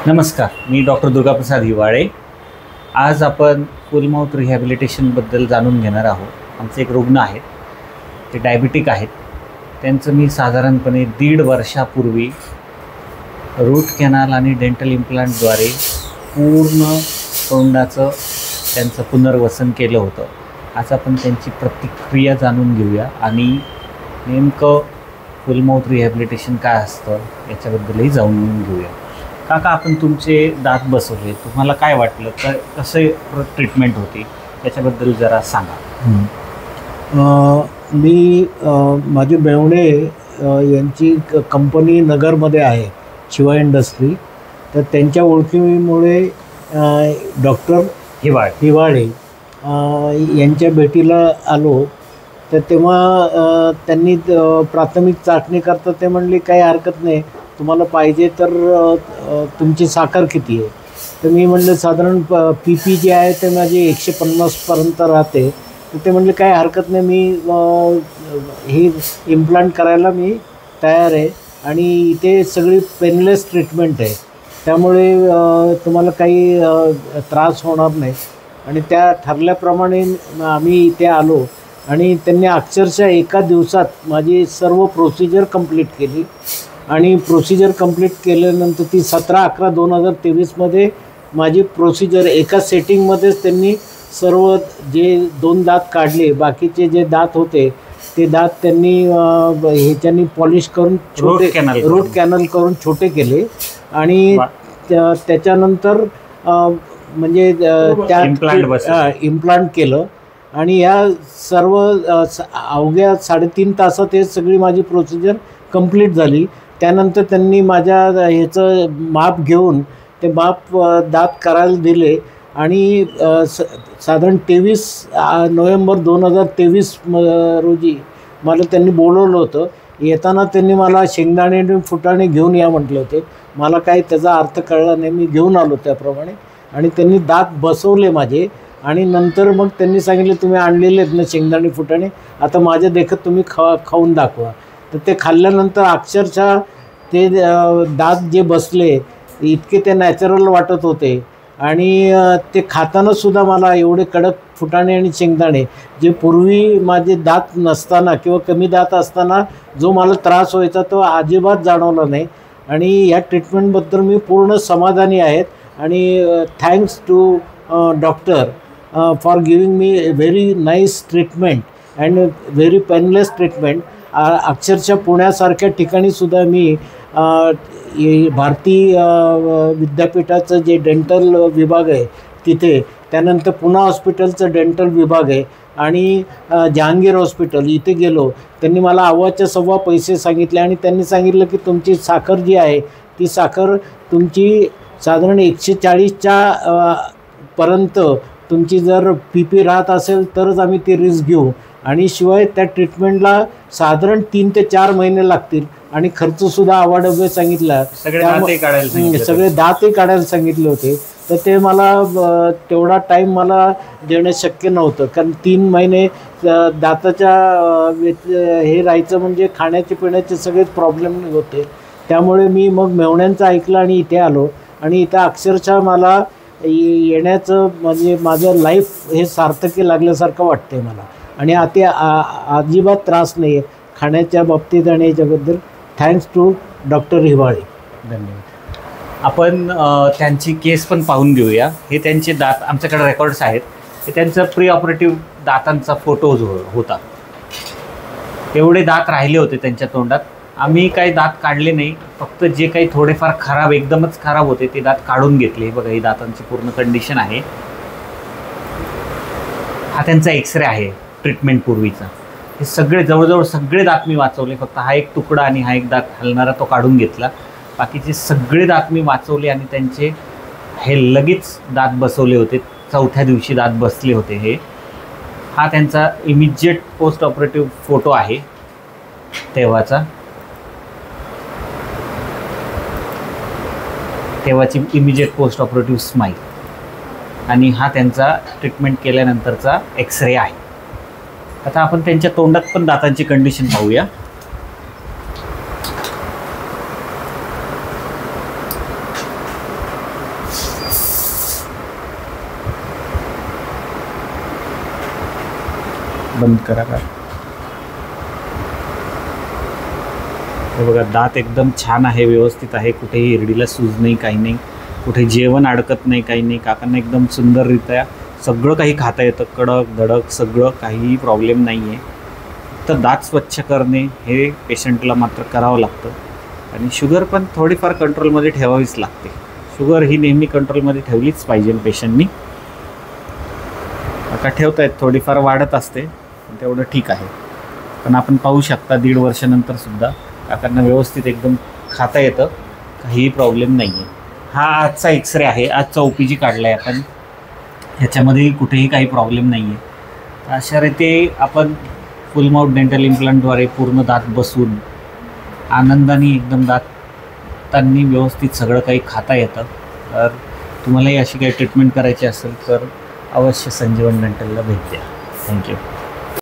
नमस्कार, मी डॉक्टर दुर्गाप्रसाद हिवाळे। आज आपण फुल माउथ रिहॅबिलिटेशनबद्दल जाणून घेणार आहोत। आमचे एक रुग्ण आहेत, ते डायबिटिक आहेत। त्यांचं मी साधारणपणे 1.5 वर्षापूर्वी रूट कॅनल आणि डेंटल इम्प्लांटद्वारे पूर्ण तोंडाचं त्यांचं पुनर्वसन केलं होतं। आज आपण त्यांची प्रतिक्रिया जाणून घेऊया आणि नेमकं फुल माउथ रिहॅबिलिटेशन काय असतं याच्याबद्दलही जाणून घेऊया। काका, आपण तुमचे दात बसवले, तुम्हाला काय वाटलं, तर कसे ट्रीटमेंट होती त्याच्याबद्दल जरा सांगा। मी माझे मेवणे यांची कंपनी नगरमध्ये आहे, शिवा इंडस्ट्री। तर त्यांच्या ओळखीमुळे डॉक्टर हिवाळे यांच्या भेटीला आलो। तर तेव्हा त्यांनी प्राथमिक चाचणी करता ते म्हणले काही हरकत नाही, तुम्हाला पाहिजे तर तुमची साखर किती आहे। तर मी म्हणलं साधारण PP जे आहे ते माझे 150पर्यंत राहते। तर ते म्हणले काही हरकत नाही, मी ही इम्प्लांट करायला मी तयार आहे आणि इथे सगळी पेनलेस ट्रीटमेंट आहे, त्यामुळे तुम्हाला काही त्रास होणार नाही। आणि त्या ठरल्याप्रमाणे आम्ही इथे आलो आणि त्यांनी अक्षरशः एका दिवसात माझी सर्व प्रोसिजर कंप्लीट केली। आणि प्रोसिजर कंप्लीट केल्यानंतर ती 17/11/2023मध्ये माझी प्रोसिजर एका सेटिंगमध्येच त्यांनी सर्व जे 2 दात काढले, बाकीचे जे दात होते ते दात त्यांनी ह्याच्यानी पॉलिश करून रूट कॅनल करून छोटे केले। आणि त्याच्यानंतर म्हणजे त्या इम्प्लांट केलं आणि ह्या सर्व अवघ्या 3.5 तासात हे सगळी माझी प्रोसिजर कंप्लीट झाली। त्यानंतर त्यांनी माझ्या ह्याचं माप घेऊन ते माप दात करायला दिले आणि साधारण 23 नोव्हेंबर 2023 रोजी मला त्यांनी बोलवलं होतं। येताना त्यांनी मला शेंगदाणे आणि फुटाणे घेऊन या म्हटले होते। मला काही त्याचा अर्थ कळला नाही, मी घेऊन आलो त्याप्रमाणे। आणि त्यांनी दात बसवले माझे आणि नंतर मग त्यांनी सांगितले, तुम्ही आणलेले आहेत ना शेंगदाणे फुटाणे, आता माझ्या देखत तुम्ही खाऊन दाखवा। तर ते खाल्ल्यानंतर अक्षरशः ते दात जे बसले इतके ते नॅचरल वाटत होते। आणि ते खातानासुद्धा मला एवढे कडक फुटाणे आणि शेंगदाणे, जे पूर्वी माझे दात नसताना किंवा कमी दात असताना जो मला त्रास व्हायचा तो अजिबात जाणवला नाही। आणि या ट्रीटमेंटबद्दल मी पूर्ण समाधानी आहेत। आणि thanks to doctor for giving me very nice treatment and very painless treatment. अक्षरशः पुण्यासारख्या ठिकाणीसुद्धा मी भारतीय विद्यापीठाचं जे डेंटल विभाग आहे तिथे, त्यानंतर पुणा हॉस्पिटलचं डेंटल विभाग आहे आणि जहांगीर हॉस्पिटल इथे गेलो। त्यांनी मला अव्वाच्या सव्वा पैसे सांगितले आणि त्यांनी सांगितलं की तुमची साखर जी आहे ती साखर तुमची साधारण 140च्या पर्यंत तुमची जर PP राहत असेल तरच आम्ही ती रिस्क घेऊ। आणि शिवाय त्या ट्रीटमेंटला साधारण 3 ते 4 महिने लागतील आणि खर्चसुद्धा आवाढव्य सांगितला। सगळे दातही काढायला सांगितले होते। तर ते मला तेवढा टाईम मला देणं शक्य नव्हतं, कारण 3 महिने दाताच्या हे राहायचं म्हणजे खाण्याचे पिण्याचे सगळेच प्रॉब्लेम होते। त्यामुळे मी मग मेवण्यांचं ऐकलं आणि इथे आलो आणि इथं अक्षरशः मला येण्याचं म्हणजे माझं लाईफ हे सार्थकी लागल्यासारखं वाटते मला। आणि अजिबात त्रास नाही आहे खाण्याच्या बाबतीत आणि याच्याबद्दल थँक्स टू डॉक्टर हिवाळे। धन्यवाद। आपण त्यांची केस पण पाहून घेऊया। हे त्यांचे दात आमच्याकडे रेकॉर्ड्स आहेत। हे त्यांचं प्री ऑपरेटिव्ह दातांचा फोटो होता। एवढे दात राहिले होते त्यांच्या तोंडात। आम्ही काही दात काढले नाही, फक्त जे काही थोडेफार खराब एकदमच खराब होते ते दात काढून घेतले। बघा, ही दातांची पूर्ण कंडिशन आहे। हा त्यांचा एक्सरे आहे ट्रीटमेंट पूर्वीचा। हे सगळे जवळजवळ सगळे दात मी वाचवले, फक्त हा एक तुकडा आणि हा एक दात हलणारा तो काढून घेतला। बाकीचे सगळे दात मी वाचवले आणि त्यांचे हे लगेच दात बसवले होते। 4थ्या दिवशी दात बसले होते हे। हा त्यांचा इमिजिएट पोस्ट ऑपरेटिव्ह फोटो आहे तेव्हाची इमिजिएट पोस्ट ऑपरेटिव्ह स्माईल। आणि हा त्यांचा ट्रीटमेंट केल्यानंतरचा एक्सरे आहे। आता आपण त्यांच्या तोंडात पण दातांची कंडिशन पाहूया। बंद करा का. हे बघा, दात एकदम छान आहे, व्यवस्थित आहे, कुठेही हिरडीला सूज नाही, काही नाही, कुठे जेवण अडकत नाही, काही नाही. काकांना एकदम सुंदररित्या सगळं काही खाता येतं, कडक धडक सगळं, काहीही प्रॉब्लेम नाही आहे. तर दात स्वच्छ करणे हे पेशंटला मात्र करावं लागतं. आणि शुगर पण थोडीफार कंट्रोलमध्ये ठेवावीच लागते. शुगर ही नेहमी कंट्रोलमध्ये ठेवलीच पाहिजे पेशंटनी. आता ठेवतायत, थोडीफार वाढत असते, तेवढं ठीक आहे. पण आपण पाहू शकता 1.5 वर्षानंतरसुद्धा काकांना व्यवस्थित एकदम खाता येतं, काहीही प्रॉब्लेम नाही आहे. हा आजचा एक्सरे आहे, आजचा OPG काढला आहे आपण. ह्याच्यामध्येही कुठेही काही प्रॉब्लेम नाही आहे. अशा रीते आपण फुल माउथ डेंटल इम्प्लांटद्वारे पूर्ण दात बसून आनंदाने एकदम दातांनी व्यवस्थित सगळं काही खाता येतं. तर तुम्हालाही अशी काही ट्रीटमेंट करायची असेल तर अवश्य संजीवन डेंटलला भेट द्या. थँक्यू.